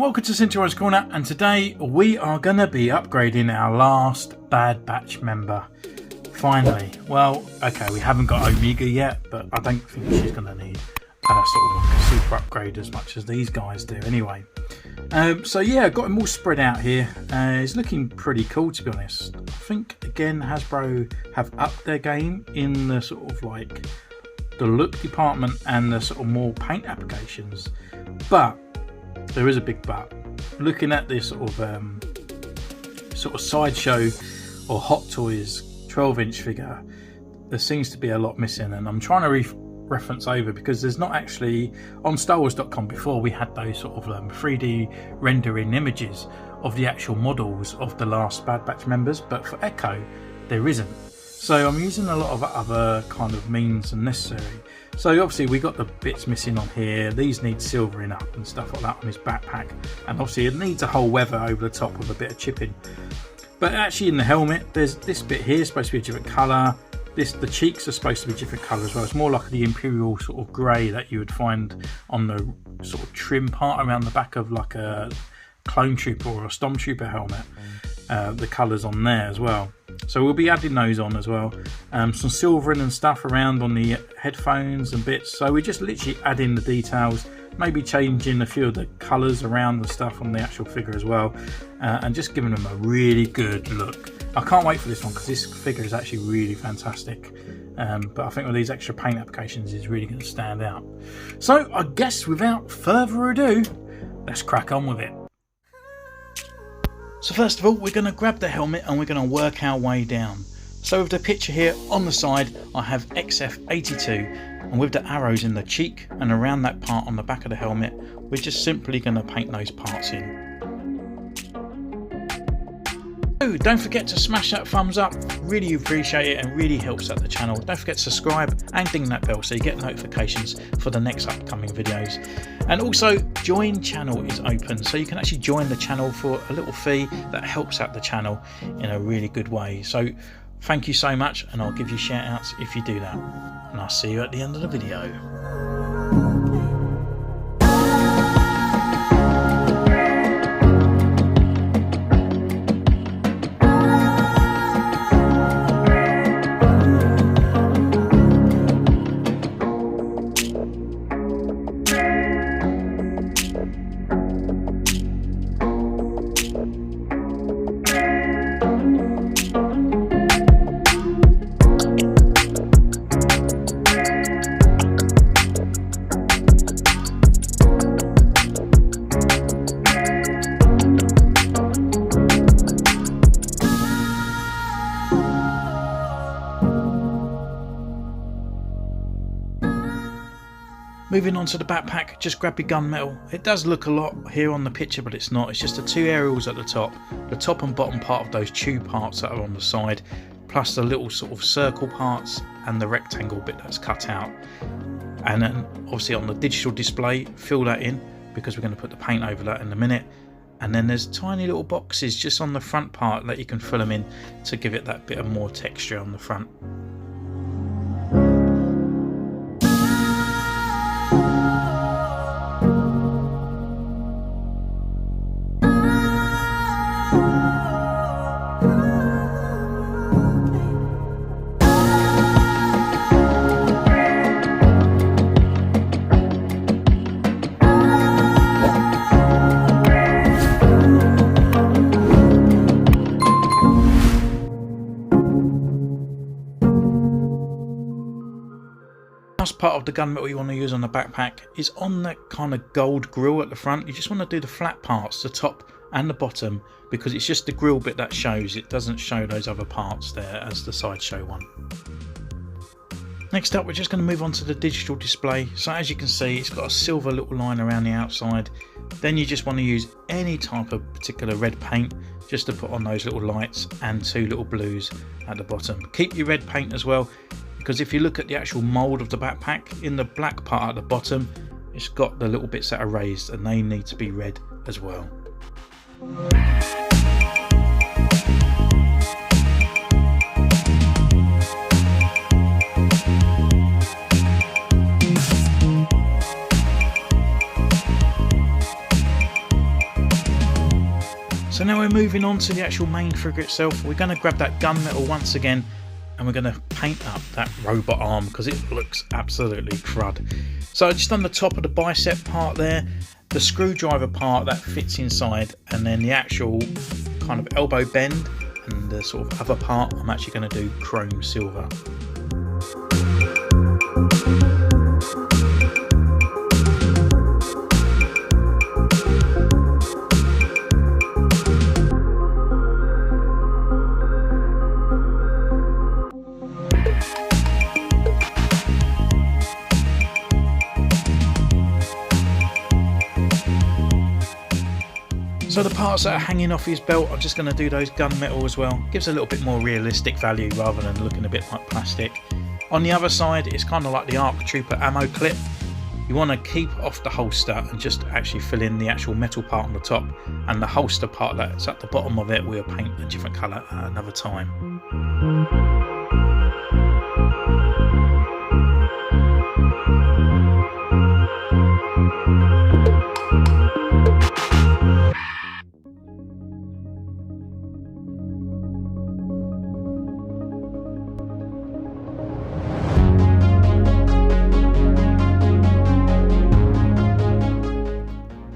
welcome to Centurion's Corner, and today we are going to be upgrading our last Bad Batch member. Finally. Well, okay, we haven't got Omega yet, but I don't think she's going to need a sort of like a super upgrade as much as these guys do anyway. So yeah, got them all spread out here. It's looking pretty cool, to be honest. I think, again, Hasbro have upped their game in the sort of like the look department and the sort of more paint applications. But there is a big but. Looking at this sort of sideshow or Hot Toys 12-inch figure, there seems to be a lot missing, and I'm trying to reference over because there's not actually on StarWars.com. Before, we had those sort of 3D rendering images of the actual models of the last Bad Batch members, but for Echo there isn't. So I'm using a lot of other kind of means and necessary. So obviously we got the bits missing on here. These need silvering up and stuff like that on his backpack, and obviously it needs a whole weather over the top with a bit of chipping. But actually in the helmet, there's this bit here supposed to be a different colour. The cheeks are supposed to be different colour as well. It's more like the Imperial sort of grey that you would find on the sort of trim part around the back of like a Clone Trooper or a Stormtrooper helmet. The colours on there as well. So we'll be adding those on as well. Some silvering and stuff around on the headphones and bits. So we just literally add in the details, maybe changing a few of the colours around the stuff on the actual figure as well, and just giving them a really good look. I can't wait for this one because this figure is actually really fantastic. But I think with these extra paint applications is really going to stand out. So I guess without further ado, let's crack on with it. So first of all, we're going to grab the helmet and we're going to work our way down. So with the picture here on the side, I have XF82, and with the arrows in the cheek and around that part on the back of the helmet, we're just simply going to paint those parts in. So don't forget to smash that thumbs up, really appreciate it and really helps out the channel. Don't forget to subscribe and ding that bell so you get notifications for the next upcoming videos. And also, join channel is open, so you can actually join the channel for a little fee that helps out the channel in a really good way. So thank you so much, and I'll give you shout outs if you do that. And I'll see you at the end of the video. Moving on to the backpack, just grab your gunmetal. It does look a lot here on the picture, but it's not. It's just the two aerials at the top and bottom part of those tube parts that are on the side, plus the little sort of circle parts and the rectangle bit that's cut out. And then obviously on the digital display, fill that in because we're going to put the paint over that in a minute. And then there's tiny little boxes just on the front part that you can fill them in to give it that bit of more texture on the front. Last part of the gunmetal you want to use on the backpack is on that kind of gold grill at the front. You just want to do the flat parts, the top and the bottom, because it's just the grill bit that shows. It doesn't show those other parts there as the sideshow one. Next up, we're just going to move on to the digital display. So as you can see, it's got a silver little line around the outside. Then you just want to use any type of particular red paint just to put on those little lights and two little blues at the bottom. Keep your red paint as well, because if you look at the actual mould of the backpack, in the black part at the bottom, it's got the little bits that are raised and they need to be red as well. we're moving on to the actual main figure itself. We're going to grab that gunmetal once again, and we're going to paint up that robot arm because it looks absolutely crud. So just on the top of the bicep part there, the screwdriver part that fits inside, and then the actual kind of elbow bend and the sort of other part I'm actually going to do chrome silver. So the parts that are hanging off his belt, I'm just going to do those gunmetal as well. Gives a little bit more realistic value rather than looking a bit like plastic. On the other side, it's kind of like the ARC Trooper ammo clip. You want to keep off the holster and just actually fill in the actual metal part on the top, and the holster part that's at the bottom of it we'll paint a different colour at another time.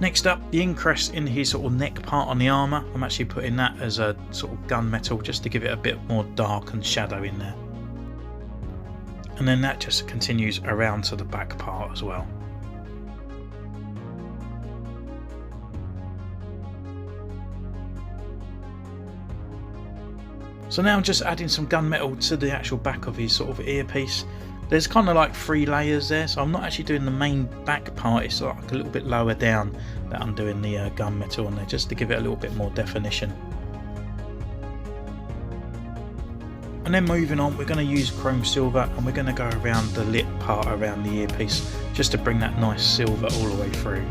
Next up, the increst in his sort of neck part on the armour. I'm actually putting that as a sort of gunmetal just to give it a bit more dark and shadow in there. And then that just continues around to the back part as well. So now I'm just adding some gunmetal to the actual back of his sort of earpiece. There's kind of like 3 layers there, so I'm not actually doing the main back part, it's like a little bit lower down that I'm doing the gunmetal on there, just to give it a little bit more definition. And then moving on, we're going to use chrome silver, and we're going to go around the lip part around the earpiece, just to bring that nice silver all the way through.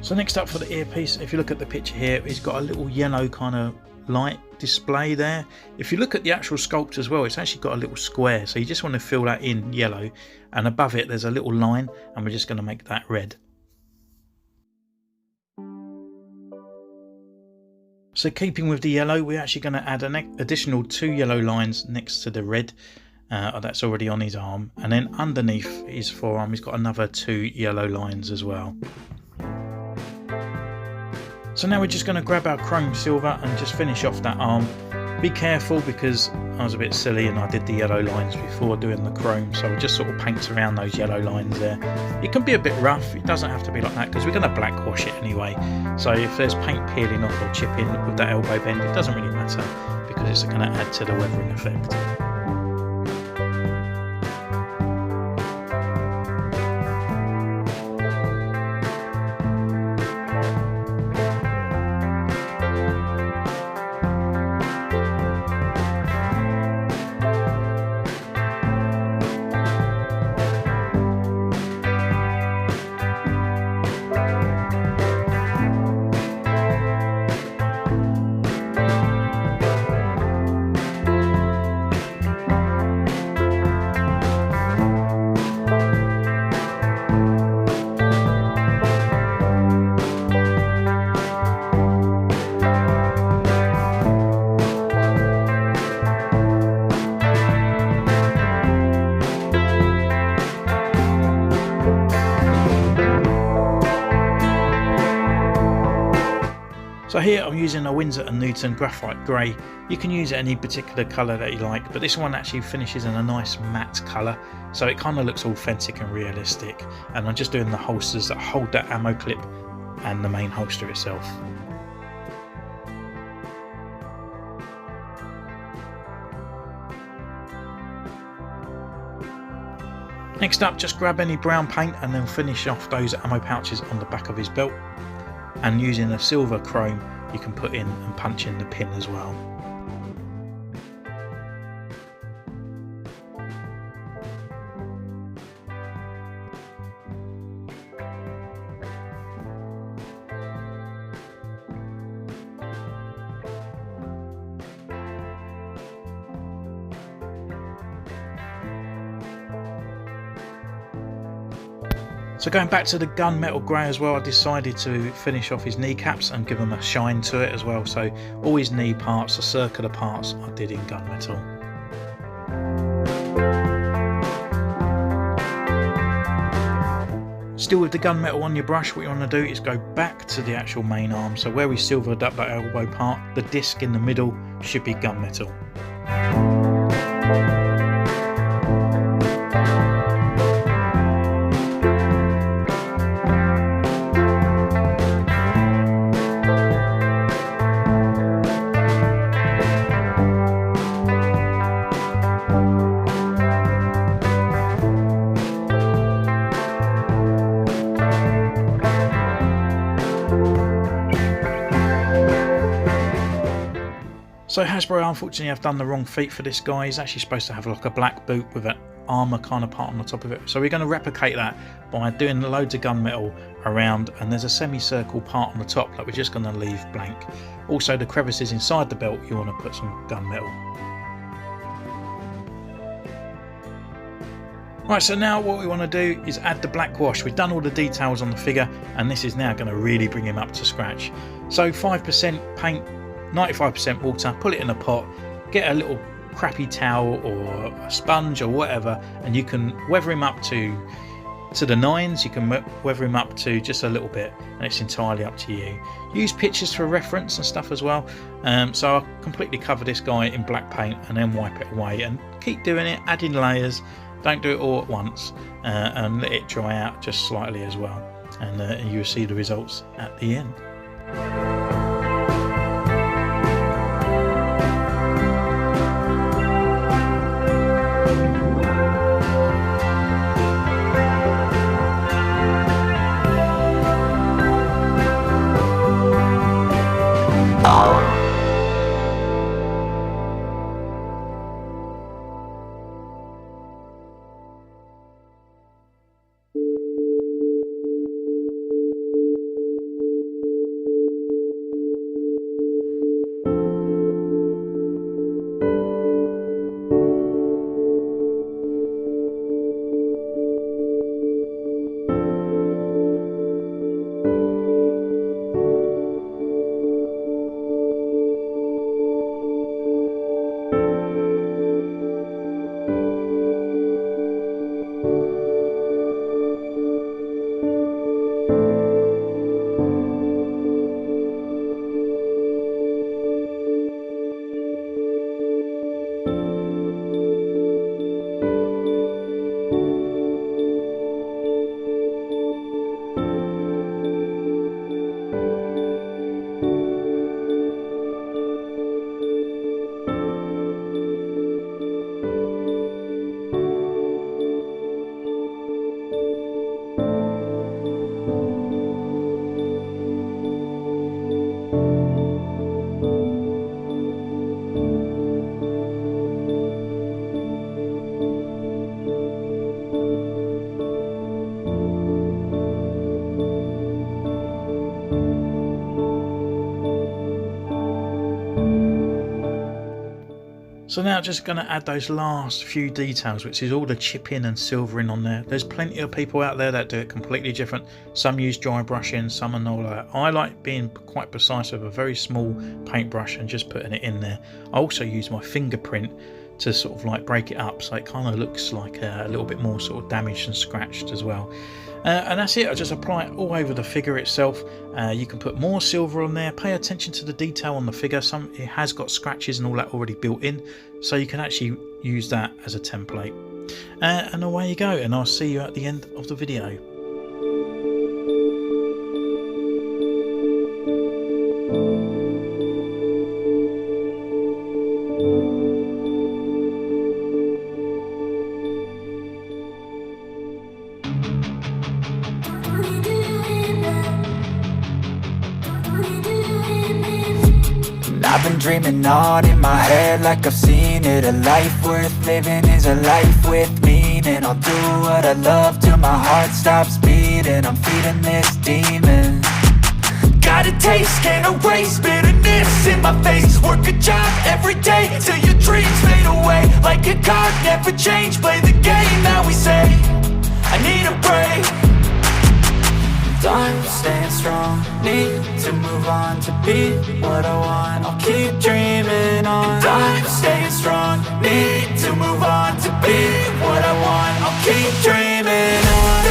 So next up for the earpiece, if you look at the picture here, it's got a little yellow kind of light display there. If you look at the actual sculpt as well, it's actually got a little square, so you just want to fill that in yellow, and above it there's a little line, and we're just going to make that red. So keeping with the yellow, we're actually going to add an additional 2 yellow lines next to the red that's already on his arm, and then underneath his forearm he's got another 2 yellow lines as well. So now we're just going to grab our chrome silver and just finish off that arm. Be careful because I was a bit silly and I did the yellow lines before doing the chrome, so we'll just sort of paint around those yellow lines there. It can be a bit rough, it doesn't have to be like that because we're going to black wash it anyway, so if there's paint peeling off or chipping with that elbow bend, it doesn't really matter because it's going to add to the weathering effect. So here I'm using a Winsor & Newton graphite grey. You can use any particular colour that you like, but this one actually finishes in a nice matte colour, so it kind of looks authentic and realistic. And I'm just doing the holsters that hold that ammo clip and the main holster itself. Next up, just grab any brown paint and then finish off those ammo pouches on the back of his belt, and using a silver chrome you can put in and punch in the pin as well. So going back to the gunmetal grey as well, I decided to finish off his kneecaps and give them a shine to it as well. So all his knee parts, the circular parts, I did in gunmetal. Still with the gunmetal on your brush, what you want to do is go back to the actual main arm. So where we silvered up that elbow part, the disc in the middle should be gunmetal. So Hasbro unfortunately have done the wrong feet for this guy. He's actually supposed to have like a black boot with an armour kind of part on the top of it. So we're going to replicate that by doing loads of gunmetal around, and there's a semicircle part on the top that we're just going to leave blank. Also the crevices inside the belt, you want to put some gunmetal. Right, so now what we want to do is add the black wash. We've done all the details on the figure, and this is now going to really bring him up to scratch. So 5% paint, 95% water, put it in a pot, get a little crappy towel or a sponge or whatever, and you can weather him up to the nines. You can weather him up to just a little bit, and it's entirely up to you. Use pictures for reference and stuff as well. So I completely cover this guy in black paint and then wipe it away, and keep doing it, adding layers. Don't do it all at once, and let it dry out just slightly as well, and you'll see the results at the end. So now just going to add those last few details, which is all the chipping and silvering on there. There's plenty of people out there that do it completely different. Some use dry brushing, some and all that. I like being quite precise with a very small paintbrush and just putting it in there. I also use my fingerprint to sort of like break it up so it kind of looks like a little bit more sort of damaged and scratched as well. And that's it. I just apply it all over the figure itself. You can put more silver on there. Pay attention to the detail on the figure. It has got scratches and all that already built in, so you can actually use that as a template. And away you go, and I'll see you at the end of the video. dreaming on in my head like I've seen it. A life worth living is a life with meaning. I'll do what I love till my heart stops beating. I'm feeding this demon. Got a taste, can't erase bitterness in my face. Work a job every day till your dreams fade away. Like a card, never change, play the game that we say. I need a break. I'm staying strong, need to move on to be what I want. I'll keep dreaming on. I'm staying strong, need to move on to be what I want. I'll keep dreaming on.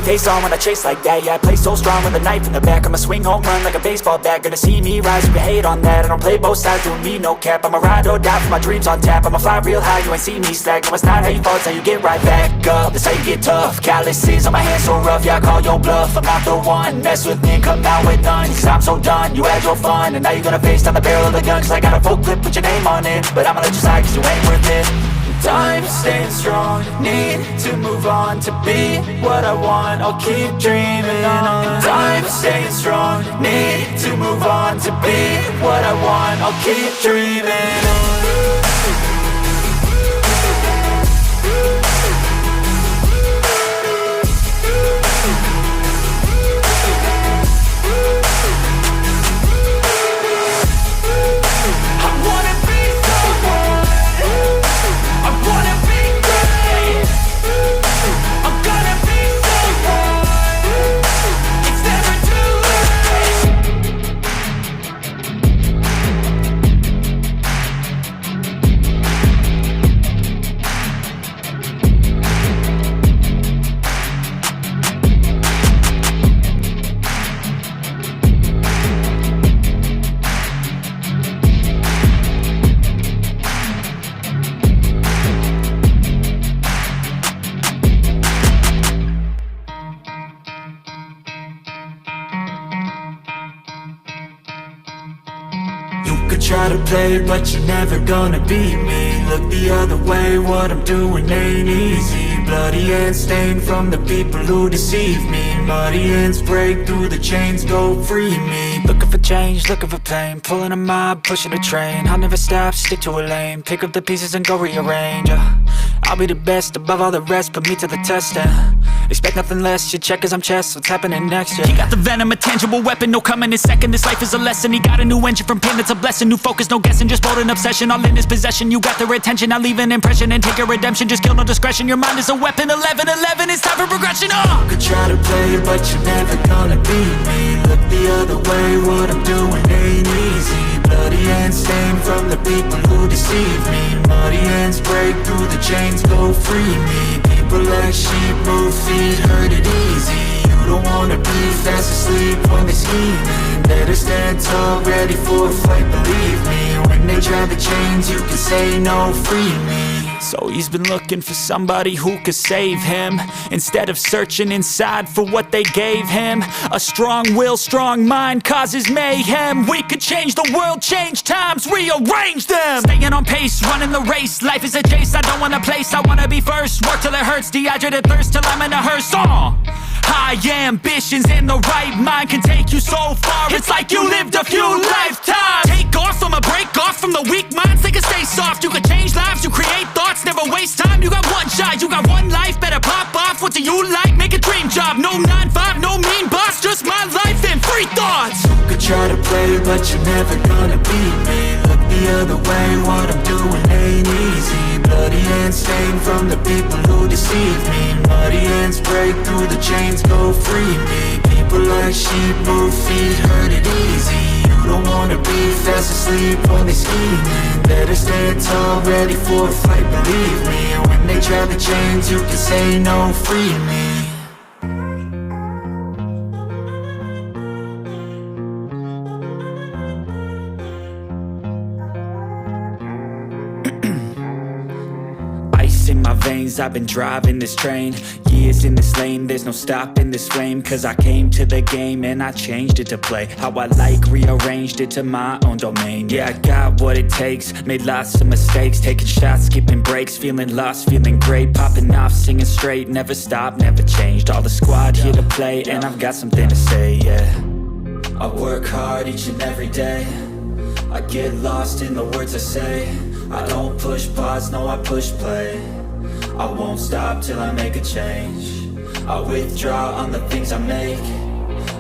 Face on when I chase like that. Yeah, I play so strong with a knife in the back. I'ma swing home run like a baseball bat. Gonna see me rise, you can hate on that. I don't play both sides, doing me no cap. I'ma ride or die for my dreams on tap. I'ma fly real high, you ain't see me slack. No, it's not how you fall, it's how you get right back up. That's how you get tough. Calluses on my hands so rough, yeah, I call your bluff. I'm not the one, mess with me and come out with none. Cause I'm so done, you had your fun. And now you're gonna face down the barrel of the gun. Cause I got a full clip, put your name on it. But I'ma let you slide cause you ain't worth it. I'm staying strong, need to move on to be what I want. I'll keep dreaming on. I'm staying strong, need to move on to be what I want. I'll keep dreaming on. Try to play, but you're never gonna beat me. Look the other way, what I'm doing ain't easy. Bloody hands stained from the people who deceive me. Muddy hands break through the chains, go free me. Looking for change, looking for pain. Pulling a mob, pushing a train. I'll never stop, stick to a lane. Pick up the pieces and go rearrange. I'll be the best above all the rest, put me to the test and expect nothing less, you check as I'm chess, what's happening next, yeah. He got the venom, a tangible weapon, no coming in second. This life is a lesson, he got a new engine from pain, it's a blessing. New focus, no guessing, just bold and obsession. All in his possession, you got their attention. I'll leave an impression and take your redemption. Just kill, no discretion, your mind is a weapon. 11-11, it's time for progression, You could try to play, but you're never gonna beat me. Look the other way, what I'm doing ain't easy. Bloody hands stained from the people who deceive me. Muddy hands break through the chains, go free me. People like sheep, move feet, hurt it easy. You don't wanna be fast asleep when they're scheming. Better stand tall, ready for a fight, believe me. When they try to change, you can say no, free me. So he's been looking for somebody who could save him, instead of searching inside for what they gave him. A strong will, strong mind causes mayhem. We could change the world, change times, rearrange them. Staying on pace, running the race. Life is a chase, I don't want a place, I wanna be first. Work till it hurts, dehydrated thirst till I'm in a hearse. High ambitions and the right mind can take you so far. It's like you lived a few lifetimes. Take off from a break off from the weak minds, they can stay soft. You can change lives, you create thoughts, never waste time. You got one shot, you got one life, better pop off. What do you like? Make a dream job. No 9-5, no mean boss, just my life and free thoughts. You could try to play, but you're never gonna beat me. Look the other way, what I'm doing ain't easy. Bloody hands stained from the people who deceive me. Muddy hands break through the chains, go free me. People like sheep, move feet, hurt it easy. You don't wanna be fast asleep when they scheming. Better stand tall, ready for a fight, believe me. When they try to change, you can say no, free me. things. I've been driving this train, years in this lane, there's no stopping this flame. Cause I came to the game and I changed it to play how I like, rearranged it to my own domain. Yeah, I got what it takes, made lots of mistakes, taking shots, skipping breaks, feeling lost, feeling great, popping off, singing straight, never stopped, never changed. All the squad here to play, and I've got something to say, yeah. I work hard each and every day, I get lost in the words I say. I don't push pause, no I push play. I won't stop till I make a change. I withdraw on the things I make.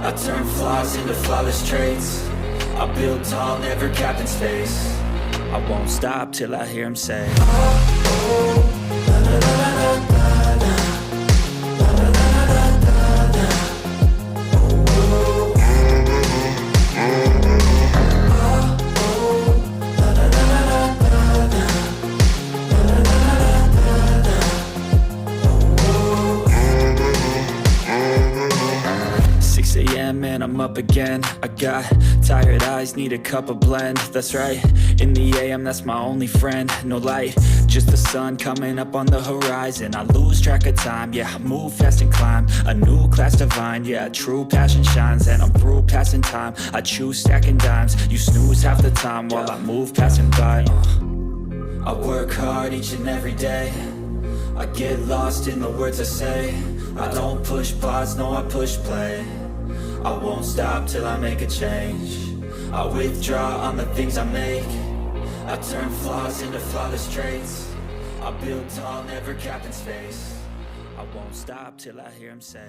I turn flaws into flawless traits. I build tall, never capped in space. I won't stop till I hear him say, oh, oh, la, la, la, la, la. Man, I'm up again. I got tired eyes, need a cup of blend. That's right, in the AM, that's my only friend. No light, just the sun coming up on the horizon. I lose track of time, yeah, I move fast and climb a new class divine, yeah, true passion shines. And I'm through passing time, I choose stacking dimes. You snooze half the time while I move passing by. I work hard each and every day, I get lost in the words I say. I don't push pause, no I push play. I won't stop till I make a change. I withdraw on the things I make. I turn flaws into flawless traits. I build tall, never capped in space. I won't stop till I hear him say,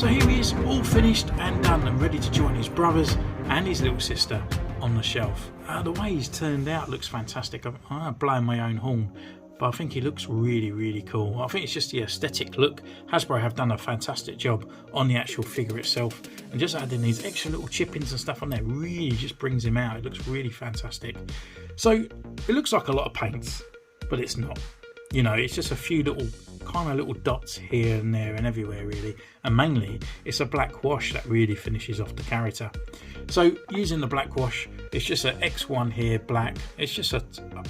So here he is, all finished and done and ready to join his brothers and his little sister on the shelf. The way he's turned out looks fantastic. I'm blowing my own horn, but I think he looks really, really cool. I think it's just the aesthetic look. Hasbro have done a fantastic job on the actual figure itself, and just adding these extra little chippings and stuff on there really just brings him out. It looks really fantastic. So it looks like a lot of paints, but it's not. You know, it's just a few little little dots here and there and everywhere really, and mainly it's a black wash that really finishes off the character. So using the black wash, it's just an X1 here, black. It's just a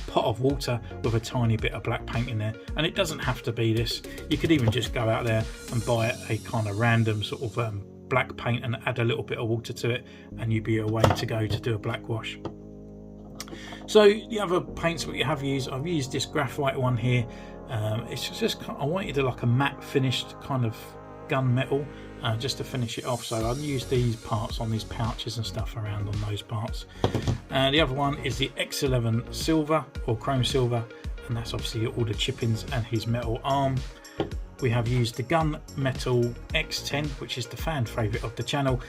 pot of water with a tiny bit of black paint in there, and it doesn't have to be this. You could even just go out there and buy a kind of random sort of black paint and add a little bit of water to it, and you'd be away to go to do a black wash. So the other paints that you have used, I've used this graphite one here. It's just I wanted like a matte finished kind of gunmetal just to finish it off, so I'll use these parts on these pouches and stuff around on those parts. The other one is the X11 silver or chrome silver, and that's obviously all the chippings and his metal arm. We have used the gunmetal X10, which is the fan favourite of the channel.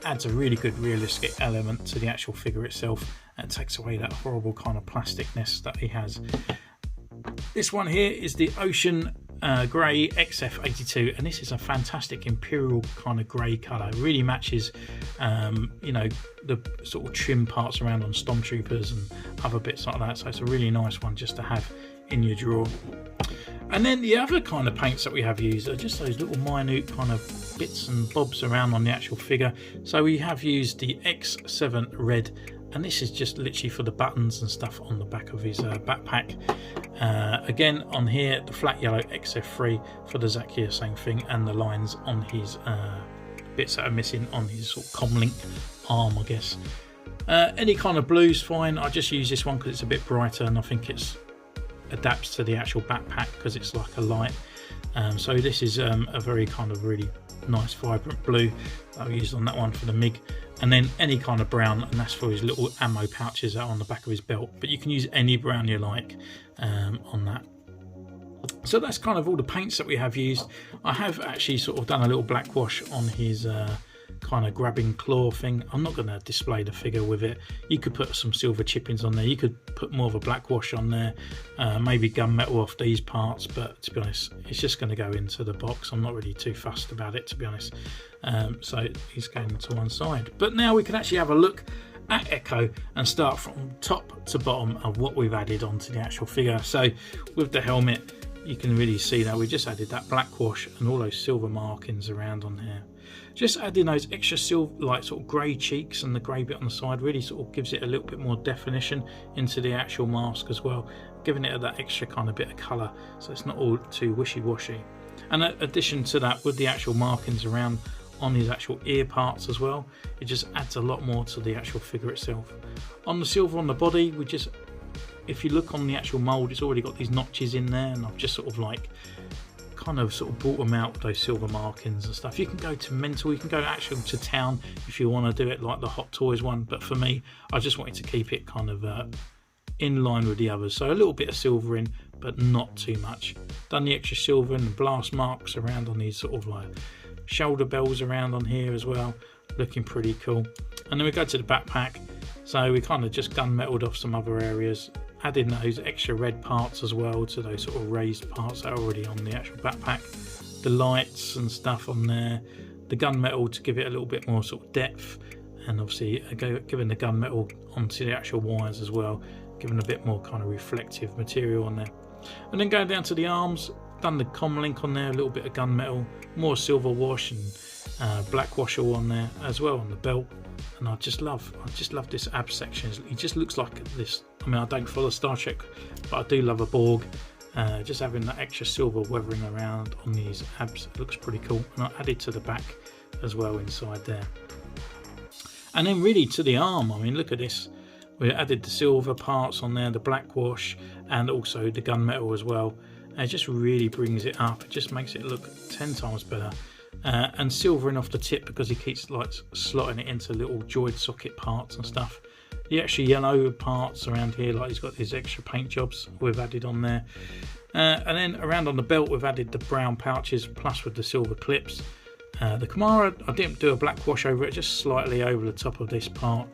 Adds a really good realistic element to the actual figure itself and takes away that horrible kind of plasticness that he has. This one here is the Ocean Grey XF82, and this is a fantastic imperial kind of grey colour. It really matches you know, the sort of trim parts around on Stormtroopers and other bits like that, so it's a really nice one just to have in your drawer. And then the other kind of paints that we have used are just those little minute kind of bits and bobs around on the actual figure. So we have used the X7 red, and this is just literally for the buttons and stuff on the back of his backpack. Again on here, the flat yellow XF3 for the Zakia, same thing, and the lines on his bits that are missing on his sort of comlink arm, I guess. Any kind of blue's fine. I just use this one because it's a bit brighter, and I think it's adapts to the actual backpack because it's like a light. So this is a very kind of really nice vibrant blue that I used on that one for the MiG, and then any kind of brown, and that's for his little ammo pouches that are on the back of his belt. But you can use any brown you like on that. So that's kind of all the paints that we have used. I have actually sort of done a little black wash on his kind of grabbing claw thing. I'm not going to display the figure with it. You could put some silver chippings on there. You could put more of a black wash on there, maybe gunmetal off these parts, but to be honest, it's just going to go into the box. I'm not really too fussed about it, to be honest. So he's going to one side. But now we can actually have a look at Echo and start from top to bottom of what we've added onto the actual figure. So with the helmet, you can really see that we just added that black wash and all those silver markings around on here. Just adding those extra silver, like sort of grey cheeks and the grey bit on the side, really sort of gives it a little bit more definition into the actual mask as well, giving it that extra kind of bit of colour, so it's not all too wishy-washy. And in addition to that, with the actual markings around on his actual ear parts as well, it just adds a lot more to the actual figure itself. On the silver on the body, we just, if you look on the actual mould, it's already got these notches in there, and I've just sort of like kind of sort of brought them out with those silver markings and stuff. You can go to mental, you can go actually to town if you want to do it like the Hot Toys one, but for me, I just wanted to keep it kind of in line with the others, so a little bit of silver in, but not too much. Done the extra silver and the blast marks around on these sort of like shoulder bells around on here as well, looking pretty cool. And then we go to the backpack, so we kind of just gunmetaled off some other areas, adding those extra red parts as well to those sort of raised parts that are already on the actual backpack, the lights and stuff on there, the gunmetal to give it a little bit more sort of depth, and obviously giving the gunmetal onto the actual wires as well, giving a bit more kind of reflective material on there. And then going down to the arms, done the comlink on there, a little bit of gunmetal, more silver wash and black wash all on there as well on the belt. And I just love this ab section. He just looks like this. I mean, I don't follow Star Trek, but I do love a Borg. Just having that extra silver weathering around on these abs looks pretty cool. And I added to the back as well inside there. And then really to the arm, I mean, look at this. We added the silver parts on there, the black wash, and also the gunmetal as well. And it just really brings it up. It just makes it look 10 times better. And silvering off the tip because he keeps like slotting it into little joint socket parts and stuff. The extra yellow parts around here, like he's got these extra paint jobs we've added on there. And then around on the belt we've added the brown pouches plus with the silver clips. The Kamara, I didn't do a black wash over it, just slightly over the top of this part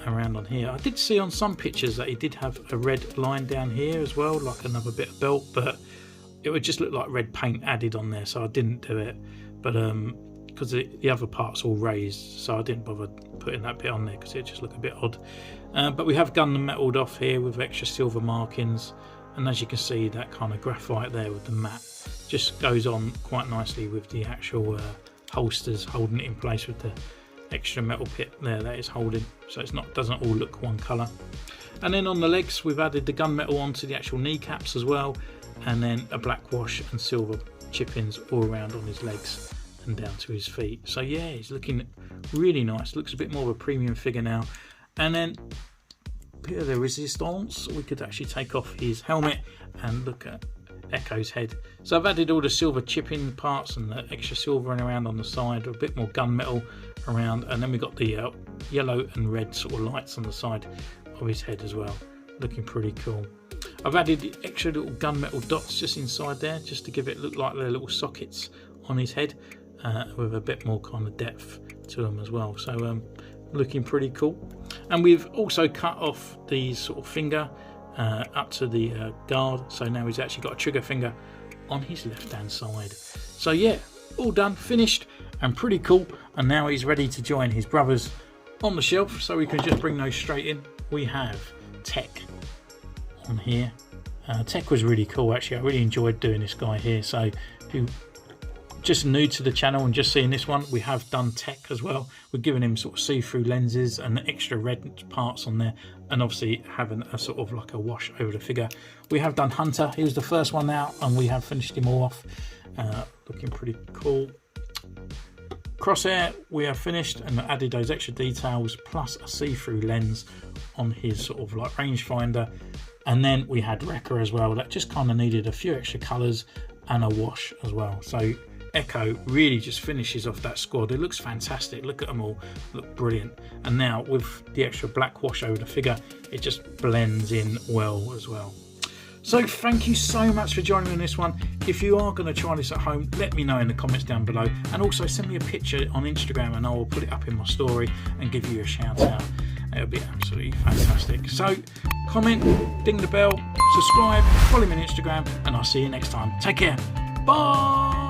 around on here. I did see on some pictures that he did have a red line down here as well, like another bit of belt, but it would just look like red paint added on there, so I didn't do it. But because the other part's all raised, so I didn't bother putting that bit on there because it just looked a bit odd. But we have gunmetaled off here with extra silver markings, and as you can see, that kind of graphite there with the matte just goes on quite nicely with the actual holsters holding it in place with the extra metal pit there that is holding, so it's not, doesn't all look one colour. And then on the legs we've added the gunmetal onto the actual kneecaps as well, and then a black wash and silver chippings all around on his legs and down to his feet. So yeah, he's looking really nice, looks a bit more of a premium figure now. And then bit of the resistance, we could actually take off his helmet and look at Echo's head. So I've added all the silver chipping parts and the extra silvering around on the side, a bit more gunmetal around, and then we got the yellow and red sort of lights on the side of his head as well, looking pretty cool. I've added the extra little gunmetal dots just inside there, just to give it look like they're little sockets on his head, with a bit more kind of depth to them as well. So looking pretty cool. And we've also cut off the sort of finger up to the guard, so now he's actually got a trigger finger on his left hand side. So yeah, all done, finished, and pretty cool. And now he's ready to join his brothers on the shelf, so we can just bring those straight in. We have Tech on here. Tech was really cool actually. I really enjoyed doing this guy here. So if you're just new to the channel and just seeing this one, we have done Tech as well. We're giving him sort of see-through lenses and extra red parts on there, and obviously having a sort of like a wash over the figure. We have done Hunter. He was the first one out and we have finished him all off, looking pretty cool. Crosshair we have finished and added those extra details plus a see-through lens on his sort of like rangefinder. And then we had Wrecker as well, that just kind of needed a few extra colours and a wash as well. So Echo really just finishes off that squad. It looks fantastic. Look at them all, look brilliant. And now with the extra black wash over the figure, it just blends in well as well. So thank you so much for joining me on this one. If you are going to try this at home, let me know in the comments down below, and also send me a picture on Instagram and I will put it up in my story and give you a shout out. It would be absolutely fantastic. So comment, ding the bell, subscribe, follow me on Instagram, and I'll see you next time. Take care. Bye.